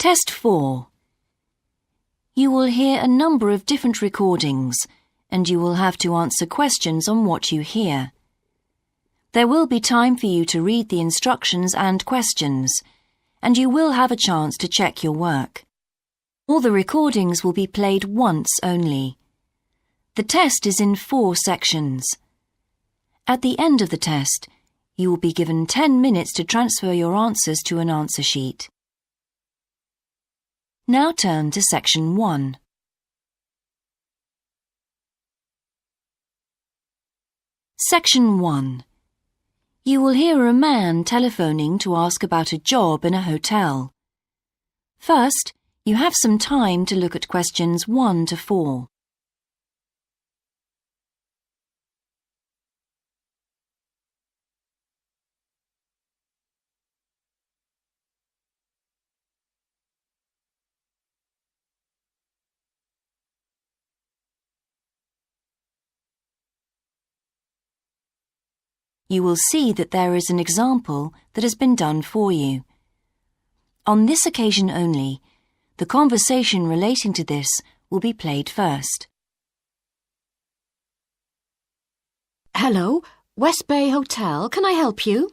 Test 4. You will hear a number of different recordings, and you will have to answer questions on what you hear. There will be time for you to read the instructions and questions, and you will have a chance to check your work. All the recordings will be played once only. The test is in 4 sections. At the end of the test, you will be given 10 minutes to transfer your answers to an answer sheet. Now turn to Section 1. Section 1. You will hear a man telephoning to ask about a job in a hotel. First, you have some time to look at questions 1 to 4. You will see that there is an example that has been done for you. On this occasion only, the conversation relating to this will be played first. Hello, West Bay Hotel. Can I help you?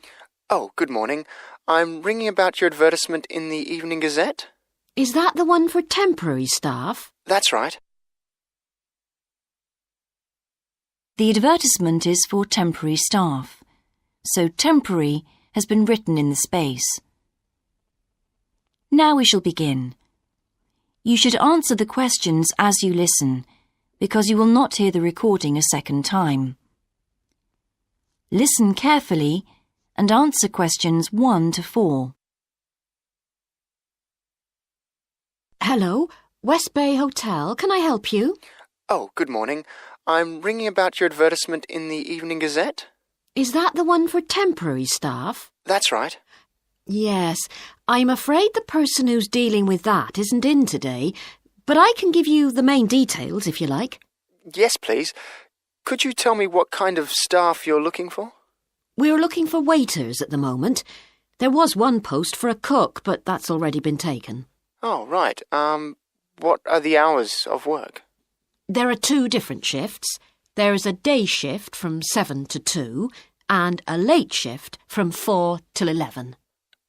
Oh, good morning. I'm ringing about your advertisement in the Evening Gazette. Is that the one for temporary staff? That's right. The advertisement is for temporary staff, so temporary has been written in the space. Now we shall begin. You should answer the questions as you listen, because you will not hear the recording a second time. Listen carefully and answer questions 1 to 4. Hello, West Bay Hotel. Can I help you? Oh, good morning. I'm ringing about your advertisement in the Evening Gazette. Is that the one for temporary staff? That's right. Yes, I'm afraid the person who's dealing with that isn't in today, but I can give you the main details if you like. Yes, please. Could you tell me what kind of staff you're looking for? We're looking for waiters at the moment. There was one post for a cook, but that's already been taken. Oh, right. What are the hours of work? There are 2 different shifts. There is a day shift from 7 to 2 and a late shift from 4 till 11.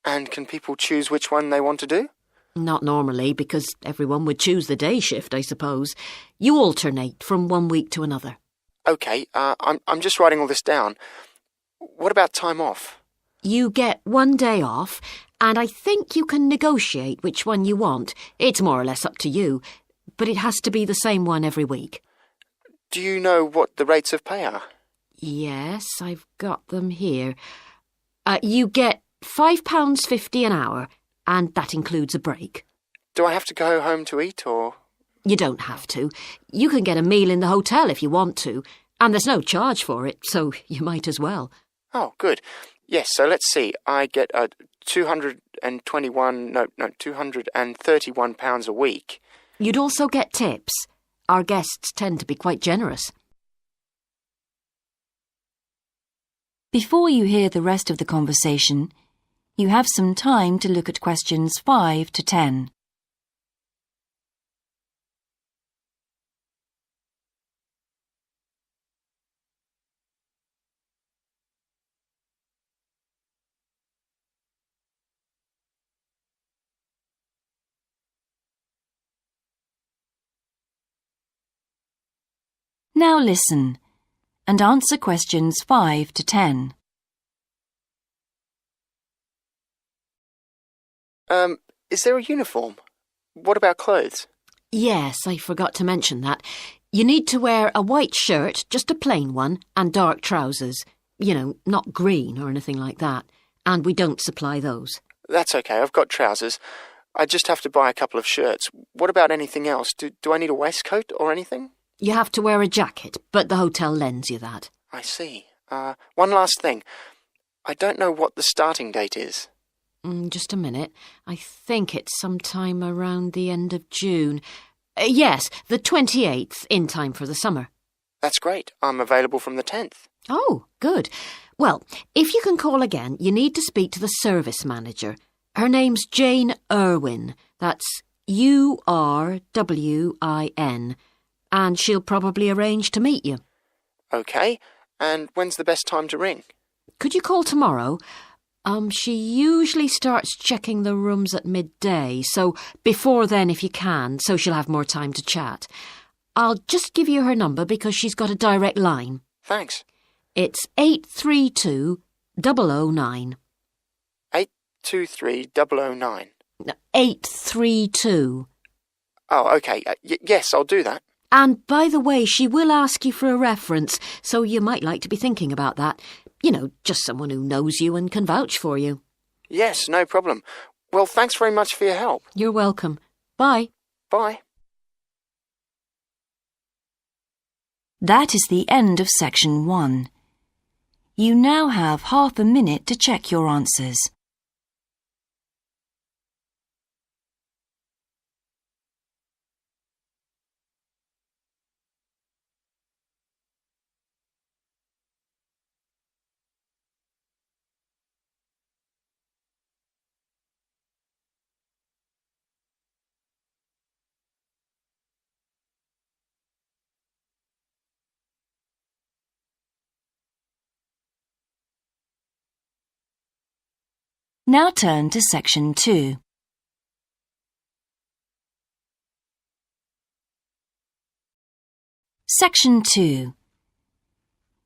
And can people choose which one they want to do? Not normally, because everyone would choose the day shift, I suppose. You alternate from one week to another. OK, I'm just writing all this down. What about time off? You get 1 day off, and I think you can negotiate which one you want. It's more or less up to you, but it has to be the same one every week. Do you know what the rates of pay are? Yes, I've got them here. You get £5.50 an hour, and that includes a break. Do I have to go home to eat, or...? You don't have to. You can get a meal in the hotel if you want to, and there's no charge for it, so you might as well. Oh, good. Yes, so let's see. I get £231 a week. You'd also get tips. Our guests tend to be quite generous. Before you hear the rest of the conversation, you have some time to look at questions 5 to 10. Now listen and answer questions 5 to 10. Is there a uniform? What about clothes? Yes, I forgot to mention that. You need to wear a white shirt, just a plain one, and dark trousers. You know, not green or anything like that. And we don't supply those. That's okay, I've got trousers. I just have to buy a couple of shirts. What about anything else? Do I need a waistcoat or anything? You have to wear a jacket, but the hotel lends you that. I see. One last thing. I don't know what the starting date is. Just a minute. I think it's sometime around the end of June. Yes, the 28th, in time for the summer. That's great. I'm available from the 10th. Oh, good. Well, if you can call again, you need to speak to the service manager. Her name's Jane Irwin. That's Urwin. And she'll probably arrange to meet you. OK, and when's the best time to ring? Could you call tomorrow? She usually starts checking the rooms at midday, so before then if you can, so she'll have more time to chat. I'll just give you her number because she's got a direct line. Thanks. It's 832-009. 823-009. 832. Oh, OK. Yes, I'll do that. And by the way, she will ask you for a reference, so you might like to be thinking about that. You know, just someone who knows you and can vouch for you. Yes, no problem. Well, thanks very much for your help. You're welcome. Bye. Bye. That is the end of section 1. You now have half a minute to check your answers. Now turn to section 2. Section 2.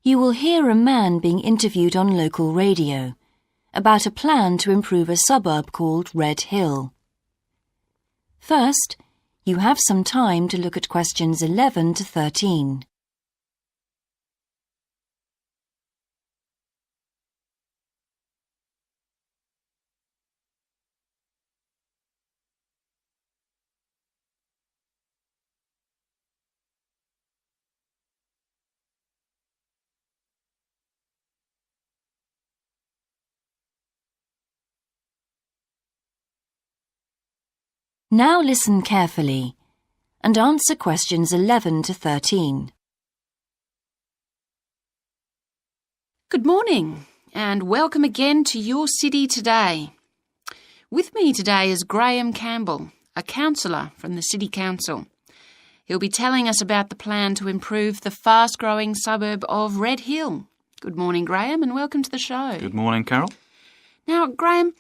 You will hear a man being interviewed on local radio about a plan to improve a suburb called Red Hill. First, you have some time to look at questions 11 to 13. Now listen carefully and answer questions 11 to 13. Good morning and welcome again to Your City Today. With me today is Graham Campbell, a councillor from the City Council. He'll be telling us about the plan to improve the fast-growing suburb of Red Hill. Good morning, Graham, and welcome to the show. Good morning, Carol. Now, Graham,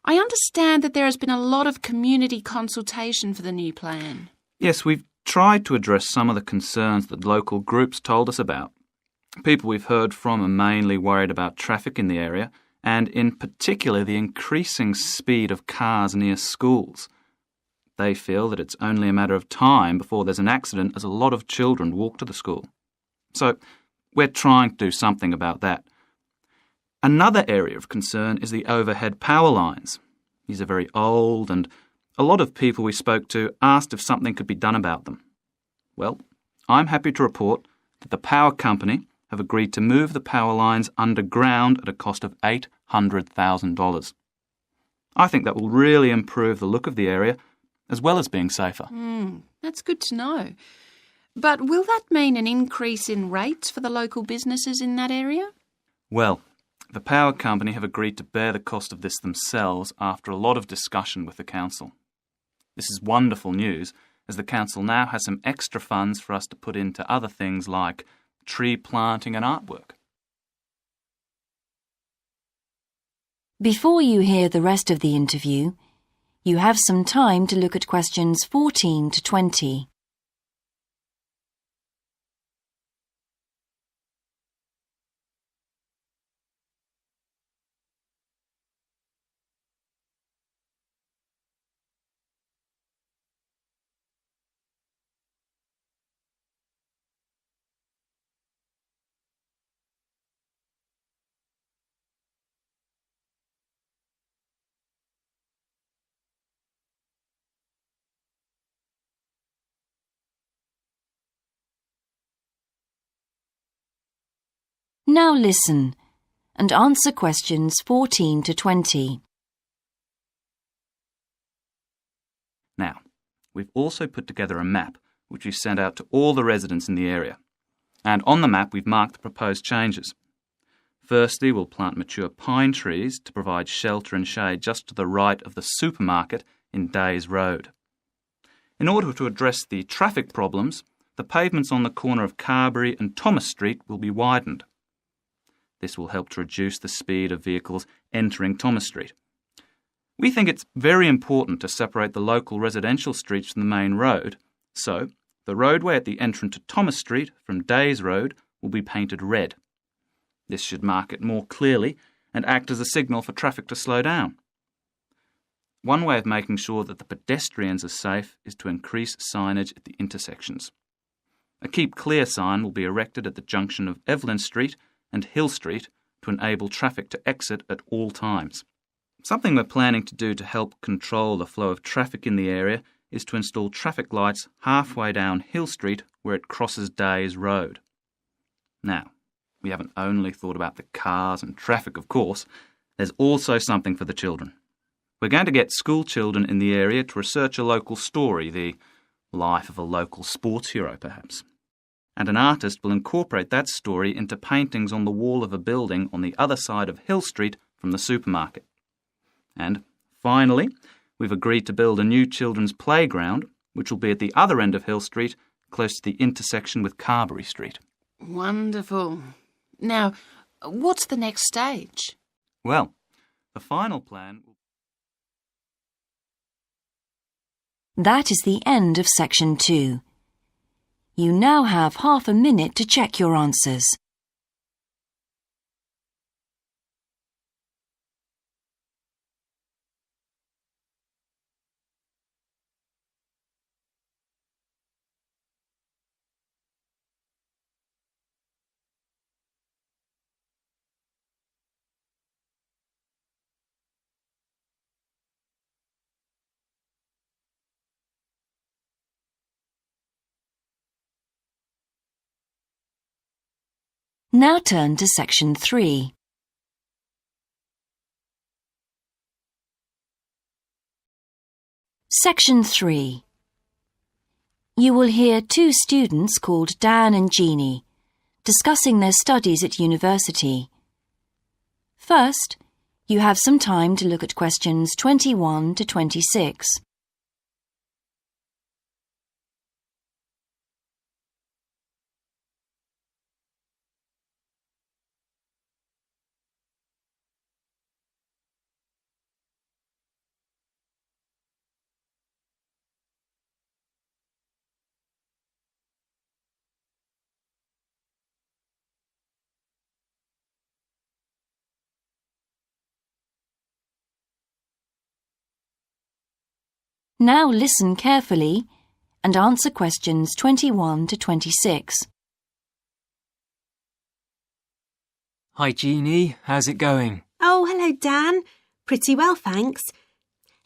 I understand that there has been a lot of community consultation for the new plan. Yes, we've tried to address some of the concerns that local groups told us about. People we've heard from are mainly worried about traffic in the area and in particular the increasing speed of cars near schools. They feel that it's only a matter of time before there's an accident as a lot of children walk to the school. So we're trying to do something about that. Another area of concern is the overhead power lines. These are very old and a lot of people we spoke to asked if something could be done about them. Well, I'm happy to report that the power company have agreed to move the power lines underground at a cost of $800,000. I think that will really improve the look of the area as well as being safer. That's good to know. But will that mean an increase in rates for the local businesses in that area? Well, the power company have agreed to bear the cost of this themselves after a lot of discussion with the council. This is wonderful news, as the council now has some extra funds for us to put into other things like tree planting and artwork. Before you hear the rest of the interview, you have some time to look at questions 14 to 20. Now listen and answer questions 14 to 20. Now, we've also put together a map which we've sent out to all the residents in the area. And on the map we've marked the proposed changes. Firstly, we'll plant mature pine trees to provide shelter and shade just to the right of the supermarket in Days Road. In order to address the traffic problems, the pavements on the corner of Carberry and Thomas Street will be widened. This will help to reduce the speed of vehicles entering Thomas Street. We think it's very important to separate the local residential streets from the main road, so the roadway at the entrance to Thomas Street from Days Road will be painted red. This should mark it more clearly and act as a signal for traffic to slow down. One way of making sure that the pedestrians are safe is to increase signage at the intersections. A Keep Clear sign will be erected at the junction of Evelyn Street and Hill Street to enable traffic to exit at all times. Something we're planning to do to help control the flow of traffic in the area is to install traffic lights halfway down Hill Street where it crosses Days Road. Now, we haven't only thought about the cars and traffic, of course. There's also something for the children. We're going to get school children in the area to research a local story, the life of a local sports hero, perhaps. And an artist will incorporate that story into paintings on the wall of a building on the other side of Hill Street from the supermarket. And finally, we've agreed to build a new children's playground, which will be at the other end of Hill Street, close to the intersection with Carberry Street. Wonderful. Now, what's the next stage? Well, the final plan... That is the end of section 2. You now have half a minute to check your answers. Now turn to section 3. Section 3. You will hear two students called Dan and Jeannie discussing their studies at university. First, you have some time to look at questions 21 to 26. Now listen carefully and answer questions 21 to 26. Hi Jeannie, how's it going? Oh, hello Dan. Pretty well, thanks.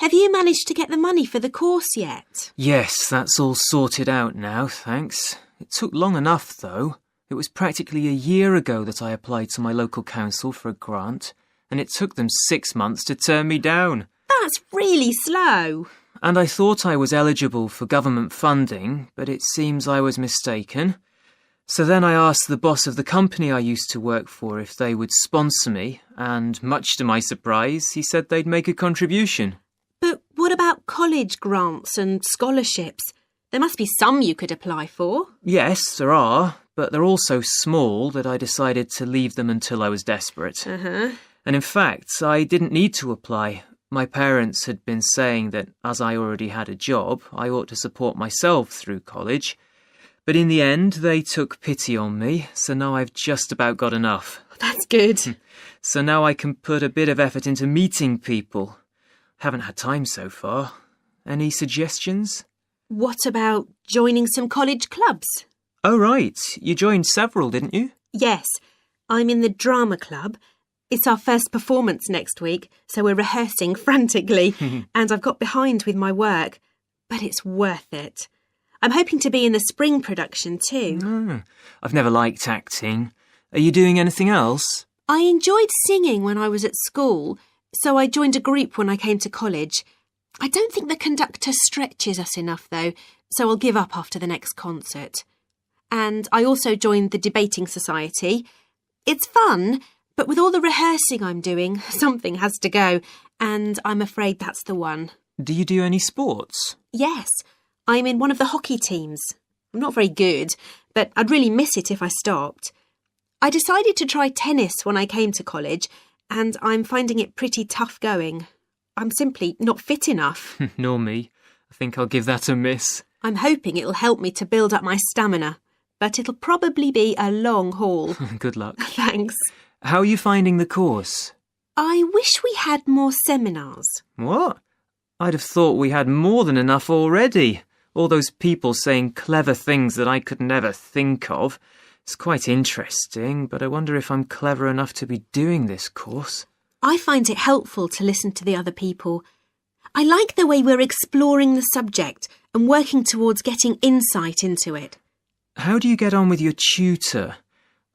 Have you managed to get the money for the course yet? Yes, that's all sorted out now, thanks. It took long enough though. It was practically a year ago that I applied to my local council for a grant, and it took them 6 months to turn me down. That's really slow. And I thought I was eligible for government funding, but it seems I was mistaken. So then I asked the boss of the company I used to work for if they would sponsor me, and much to my surprise, he said they'd make a contribution. But what about college grants and scholarships? There must be some you could apply for. Yes, there are, but they're all so small that I decided to leave them until I was desperate. And in fact, I didn't need to apply. My parents had been saying that as I already had a job, I ought to support myself through college. But in the end, they took pity on me, so now I've just about got enough. That's good. So now I can put a bit of effort into meeting people. Haven't had time so far. Any suggestions? What about joining some college clubs? Oh, right. You joined several, didn't you? Yes, I'm in the drama club. It's our first performance next week, so we're rehearsing frantically, and I've got behind with my work. But it's worth it. I'm hoping to be in the spring production too. I've never liked acting. Are you doing anything else? I enjoyed singing when I was at school, so I joined a group when I came to college. I don't think the conductor stretches us enough, though, so I'll give up after the next concert. And I also joined the debating society. It's fun, But with all the rehearsing I'm doing, something has to go, and I'm afraid that's the one. Do you do any sports? Yes, I'm in one of the hockey teams. I'm not very good, but I'd really miss it if I stopped. I decided to try tennis when I came to college, and I'm finding it pretty tough going. I'm simply not fit enough. Nor me. I think I'll give that a miss. I'm hoping it'll help me to build up my stamina, but it'll probably be a long haul. Good luck. Thanks. How are you finding the course? I wish we had more seminars. What? I'd have thought we had more than enough already. All those people saying clever things that I could never think of. It's quite interesting, but I wonder if I'm clever enough to be doing this course. I find it helpful to listen to the other people. I like the way we're exploring the subject and working towards getting insight into it. How do you get on with your tutor?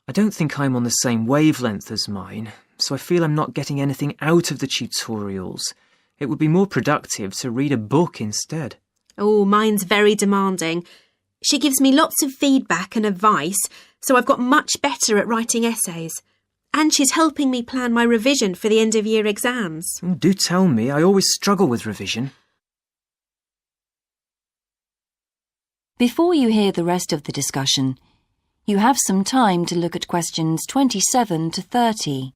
I don't think I'm on the same wavelength as mine, so I feel I'm not getting anything out of the tutorials. It would be more productive to read a book instead. Oh, mine's very demanding. She gives me lots of feedback and advice, so I've got much better at writing essays. And she's helping me plan my revision for the end-of-year exams. Do tell me, I always struggle with revision. Before you hear the rest of the discussion, you have some time to look at questions 27 to 30.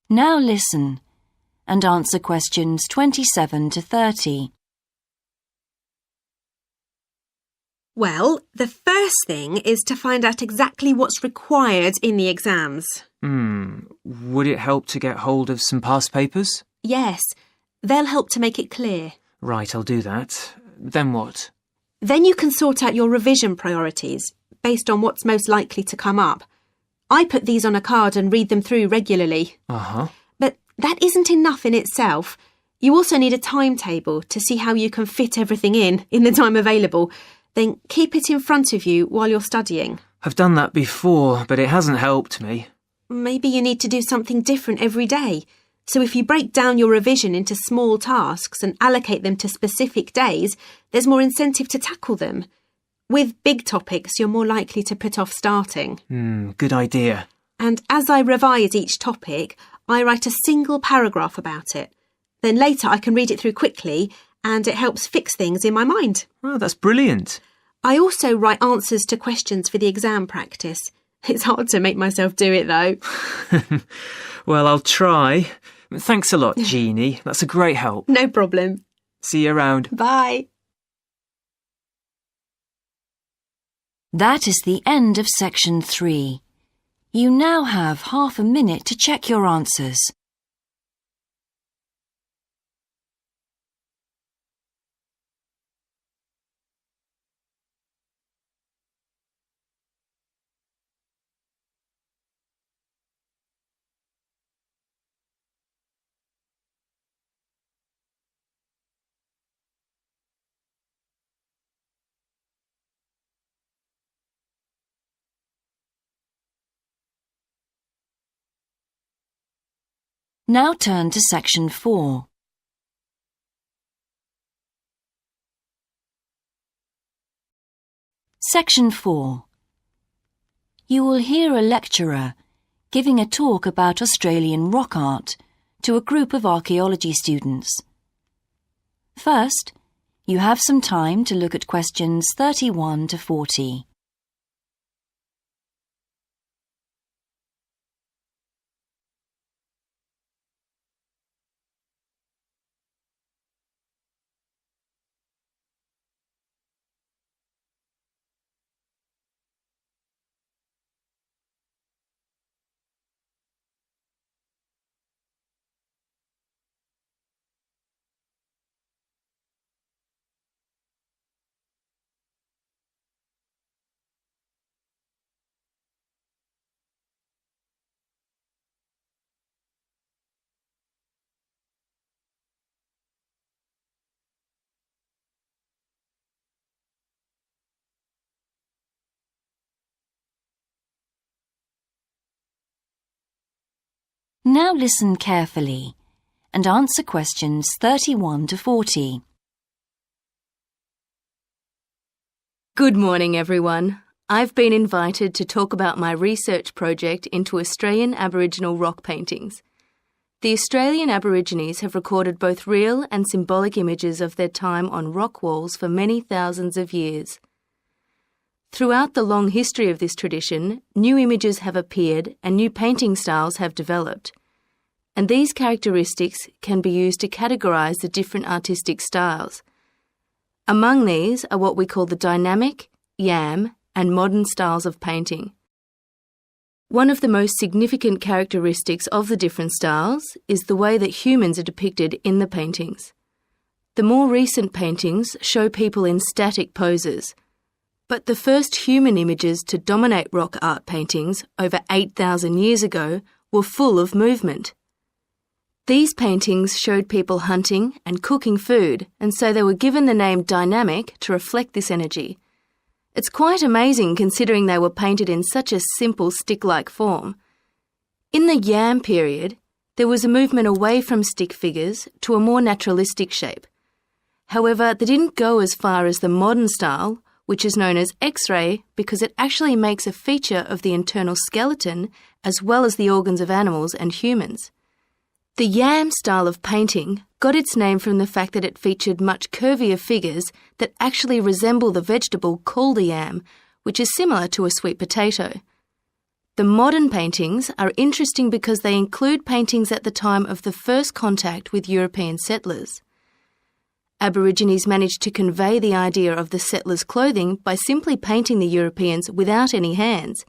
Now listen and answer questions 27 to 30. Well, the first thing is to find out exactly what's required in the exams. Would it help to get hold of some past papers? Yes, they'll help to make it clear. Right, I'll do that. Then what? Then you can sort out your revision priorities based on what's most likely to come up. I put these on a card and read them through regularly. Uh-huh. But that isn't enough in itself. You also need a timetable to see how you can fit everything in the time available. Then keep it in front of you while you're studying. I've done that before, but it hasn't helped me. Maybe you need to do something different every day. So if you break down your revision into small tasks and allocate them to specific days, there's more incentive to tackle them. With big topics, you're more likely to put off starting. Good idea. And as I revise each topic, I write a single paragraph about it. Then later I can read it through quickly and it helps fix things in my mind. Oh, that's brilliant. I also write answers to questions for the exam practice. It's hard to make myself do it though. Well, I'll try. Thanks a lot, Jeannie. That's a great help. No problem. See you around. Bye. That is the end of section 3. You now have half a minute to check your answers. Now turn to section 4. Section 4. You will hear a lecturer giving a talk about Australian rock art to a group of archaeology students. First, you have some time to look at questions 31 to 40. Now listen carefully and answer questions 31 to 40. Good morning, everyone. I've been invited to talk about my research project into Australian Aboriginal rock paintings. The Australian Aborigines have recorded both real and symbolic images of their time on rock walls for many thousands of years. Throughout the long history of this tradition, new images have appeared and new painting styles have developed. And these characteristics can be used to categorise the different artistic styles. Among these are what we call the dynamic, yam, and modern styles of painting. One of the most significant characteristics of the different styles is the way that humans are depicted in the paintings. The more recent paintings show people in static poses, but the first human images to dominate rock art paintings over 8,000 years ago were full of movement. These paintings showed people hunting and cooking food, and so they were given the name dynamic to reflect this energy. It's quite amazing considering they were painted in such a simple stick-like form. In the yam period, there was a movement away from stick figures to a more naturalistic shape. However, they didn't go as far as the modern style, which is known as X-ray because it actually makes a feature of the internal skeleton as well as the organs of animals and humans. The yam style of painting got its name from the fact that it featured much curvier figures that actually resemble the vegetable called a yam, which is similar to a sweet potato. The modern paintings are interesting because they include paintings at the time of the first contact with European settlers. Aborigines managed to convey the idea of the settlers' clothing by simply painting the Europeans without any hands,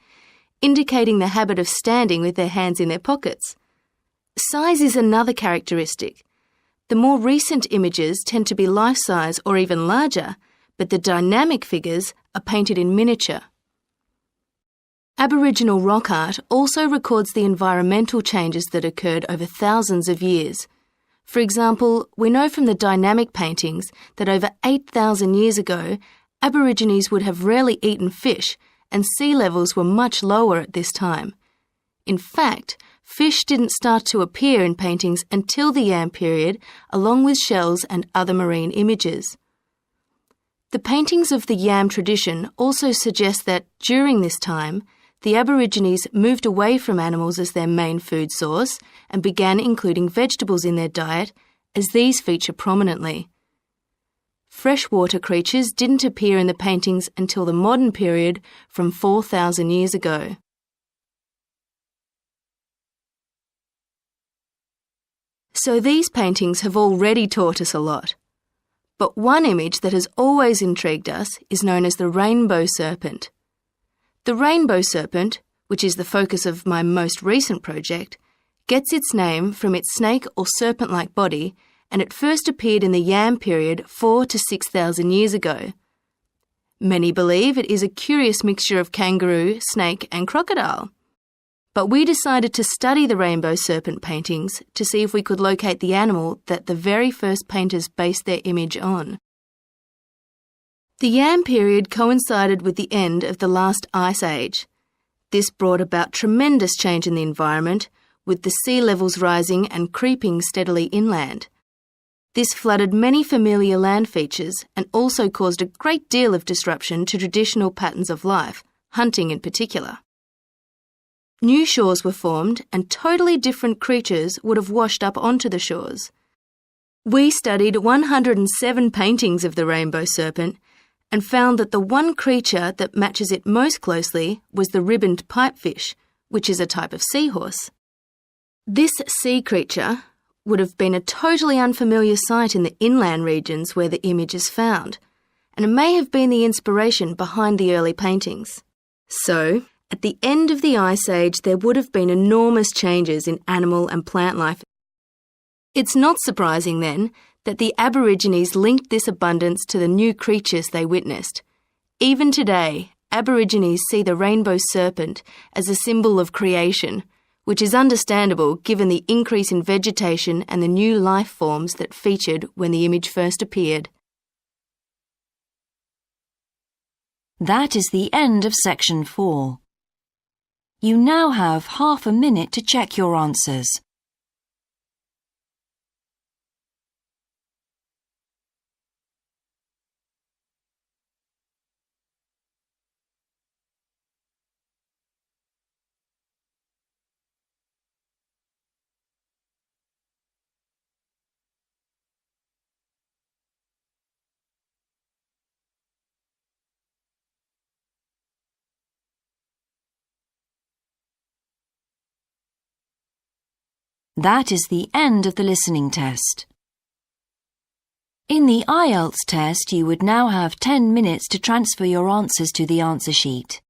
indicating the habit of standing with their hands in their pockets. Size is another characteristic. The more recent images tend to be life-size or even larger, but the dynamic figures are painted in miniature. Aboriginal rock art also records the environmental changes that occurred over thousands of years. For example, we know from the dynamic paintings that over 8,000 years ago, Aborigines would have rarely eaten fish, and sea levels were much lower at this time. In fact, fish didn't start to appear in paintings until the yam period, along with shells and other marine images. The paintings of the yam tradition also suggest that, during this time, the Aborigines moved away from animals as their main food source and began including vegetables in their diet, as these feature prominently. Freshwater creatures didn't appear in the paintings until the modern period from 4,000 years ago. So these paintings have already taught us a lot. But one image that has always intrigued us is known as the rainbow serpent. The rainbow serpent, which is the focus of my most recent project, gets its name from its snake or serpent-like body, and it first appeared in the yam period 4,000 to 6,000 years ago. Many believe it is a curious mixture of kangaroo, snake and crocodile. But we decided to study the rainbow serpent paintings to see if we could locate the animal that the very first painters based their image on. The yam period coincided with the end of the last ice age. This brought about tremendous change in the environment, with the sea levels rising and creeping steadily inland. This flooded many familiar land features and also caused a great deal of disruption to traditional patterns of life, hunting in particular. New shores were formed and totally different creatures would have washed up onto the shores. We studied 107 paintings of the rainbow serpent and found that the one creature that matches it most closely was the ribboned pipefish, which is a type of seahorse. This sea creature would have been a totally unfamiliar sight in the inland regions where the image is found, and it may have been the inspiration behind the early paintings. So, at the end of the Ice Age, there would have been enormous changes in animal and plant life. It's not surprising, then, that the Aborigines linked this abundance to the new creatures they witnessed. Even today, Aborigines see the rainbow serpent as a symbol of creation, which is understandable given the increase in vegetation and the new life forms that featured when the image first appeared. That is the end of section 4. You now have half a minute to check your answers. That is the end of the listening test. In the IELTS test, you would now have 10 minutes to transfer your answers to the answer sheet.